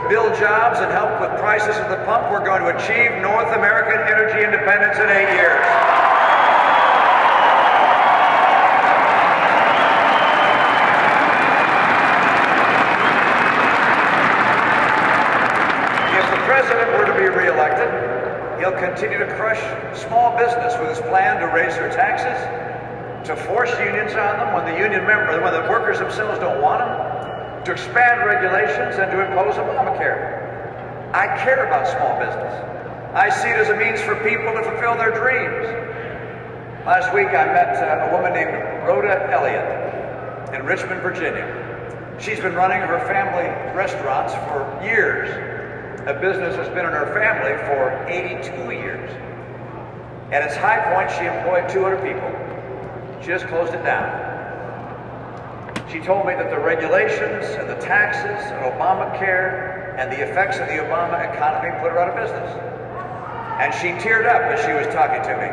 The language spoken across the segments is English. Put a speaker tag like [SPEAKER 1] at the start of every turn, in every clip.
[SPEAKER 1] build jobs and help with prices at the pump, we're going to achieve North American energy independence in 8 years. If the president were to be reelected, he'll continue to crush small business with his plan to raise their taxes, to force unions on them when the workers themselves don't want them, to expand regulations, and to impose Obamacare. I care about small business. I see it as a means for people to fulfill their dreams. Last week I met a woman named Rhoda Elliott in Richmond, Virginia. She's been running her family restaurants for years. A business that's been in her family for 82 years. At its high point, she employed 200 people. She just closed it down. She told me that the regulations and the taxes and Obamacare and the effects of the Obama economy put her out of business. And she teared up as she was talking to me.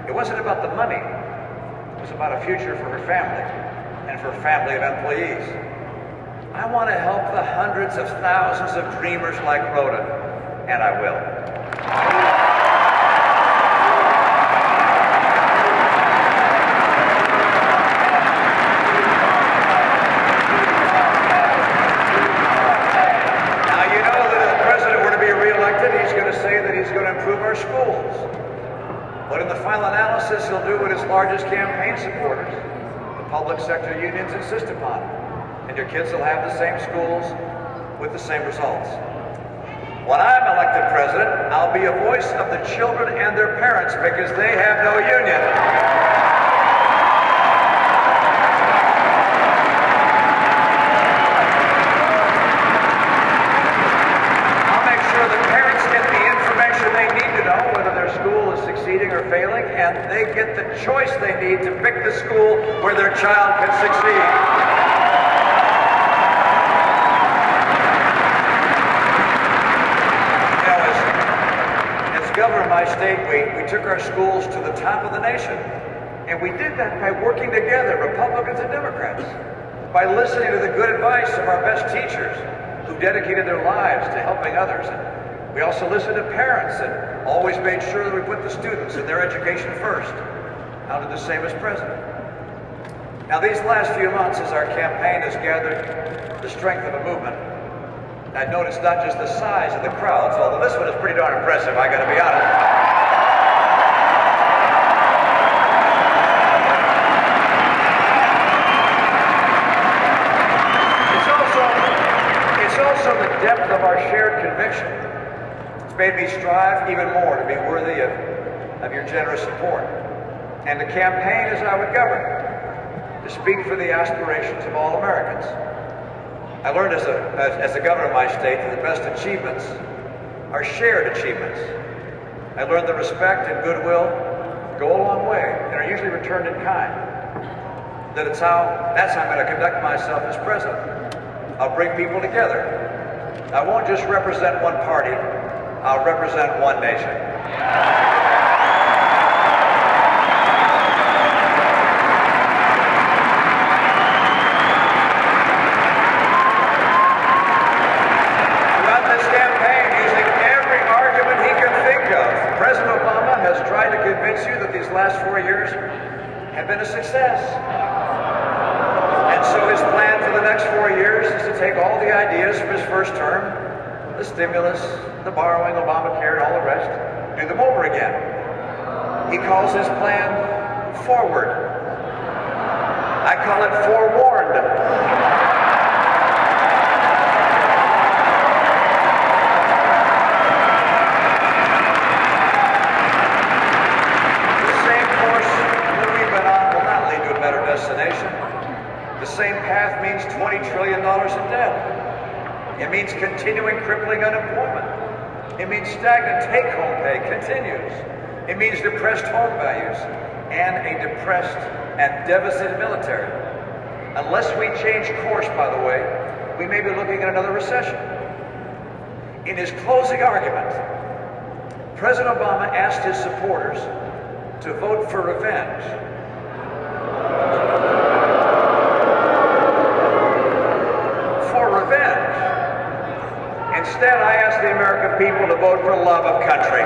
[SPEAKER 1] It wasn't about the money. It was about a future for her family and for a family of employees. I want to help the hundreds of thousands of dreamers like Rhoda, and I will. Now, you know that if the president were to be reelected, he's going to say that he's going to improve our schools. But in the final analysis, he'll do what his largest campaign supporters, the public sector unions, insist upon. And your kids will have the same schools with the same results. When I'm elected president, I'll be a voice of the children and their parents because they have no union. I'll make sure the parents get the information they need to know whether their school is succeeding or failing, and they get the choice they need to pick the school where their child can succeed. Governor of my state, we took our schools to the top of the nation. And we did that by working together, Republicans and Democrats, by listening to the good advice of our best teachers who dedicated their lives to helping others. And we also listened to parents and always made sure that we put the students and their education first. I'll do the same as president. Now, these last few months, as our campaign has gathered the strength of a movement, I noticed not just the size of the crowds, although this one is pretty darn impressive, I gotta be honest. It's also the depth of our shared conviction. It's made me strive even more to be worthy of your generous support. And to campaign as I would govern, to speak for the aspirations of all Americans. I learned as a governor of my state that the best achievements are shared achievements. I learned that respect and goodwill go a long way and are usually returned in kind. That's how I'm going to conduct myself as president. I'll bring people together. I won't just represent one party, I'll represent one nation. These last 4 years have been a success. And so his plan for the next 4 years is to take all the ideas from his first term, the stimulus, the borrowing, Obamacare, and all the rest, do them over again. He calls his plan forward. I call it forewarned. Destination. The same path means $20 trillion in debt. It means continuing crippling unemployment. It means stagnant take-home pay continues. It means depressed home values and a depressed and deficit military. Unless we change course, by the way, we may be looking at another recession. In his closing argument, President Obama asked his supporters to vote for revenge. Instead, I ask the American people to vote for love of country.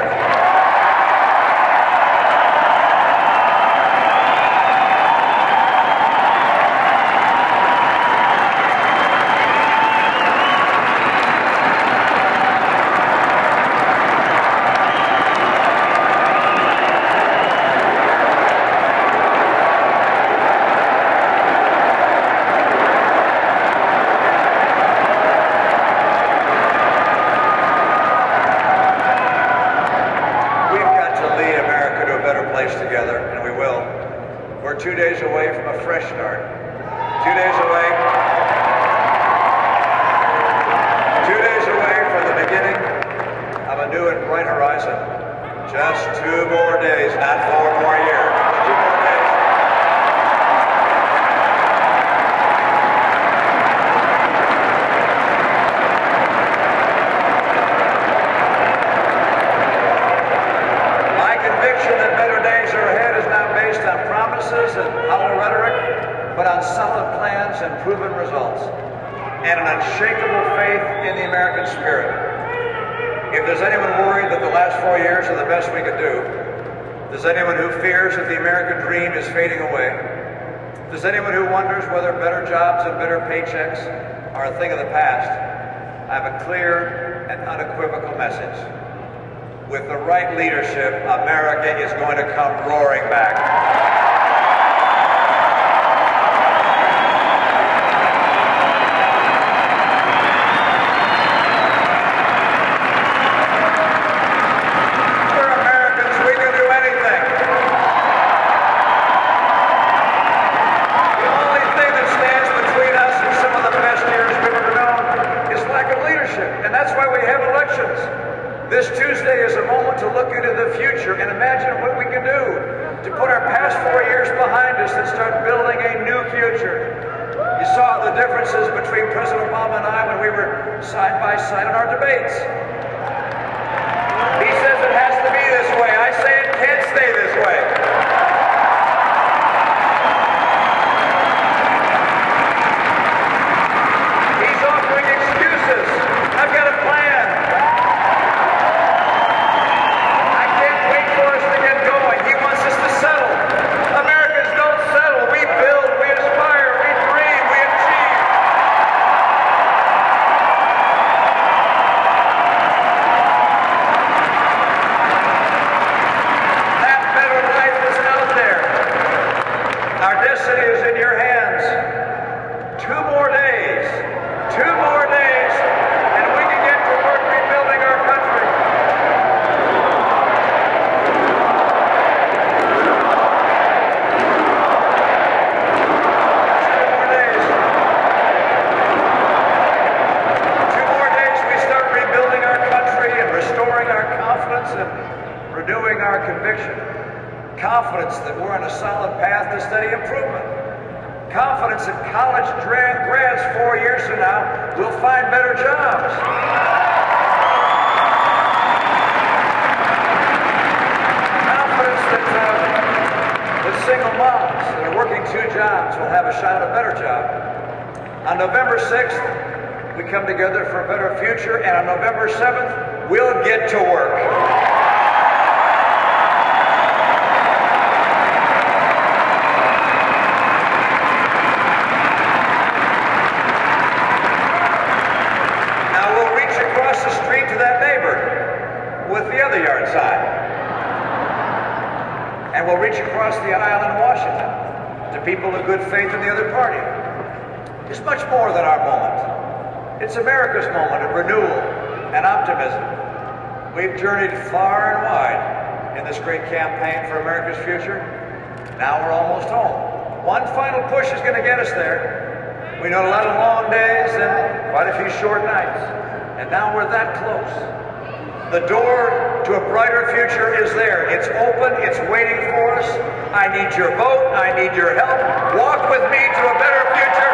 [SPEAKER 2] Together, and we will. We're 2 days away from a fresh start. 2 days away. 2 days away from the beginning of a new and bright horizon. Just 2 more days, not 4 more years. Just 2 more days. My conviction that better days are ahead is not based on promises and hollow rhetoric, but on solid plans and proven results, and an unshakable faith in the American spirit. If there's anyone worried that the last 4 years are the best we could do, if there's anyone who fears that the American dream is fading away, if there's anyone who wonders whether better jobs and better paychecks are a thing of the past, I have a clear and unequivocal message. With the right leadership, America is going to come roaring back. This Tuesday is a moment to look into the future and imagine what we can do to put our past 4 years behind us and start building a new future. You saw the differences between President Obama and I when we were side by side in our debates. He says it has to be this way. I say it can't stay this way. He's offering excuses. I've got a plan. Renewing our conviction, confidence that we're on a solid path to steady improvement, confidence that college grads 4 years from now will find better jobs, confidence that single moms that are working 2 jobs will have a shot at a better job. On November 6th, we come together for a better future, and on November 7th, we'll get to work. With the other yard sign. And we'll reach across the aisle in Washington to people of good faith in the other party. It's much more than our moment. It's America's moment of renewal and optimism. We've journeyed far and wide in this great campaign for America's future. Now we're almost home. One final push is going to get us there. We know a lot of long days and quite a few short nights. And now we're that close. The door to a brighter future is there. It's open. It's waiting for us. I need your vote. I need your help. Walk with me to a better future.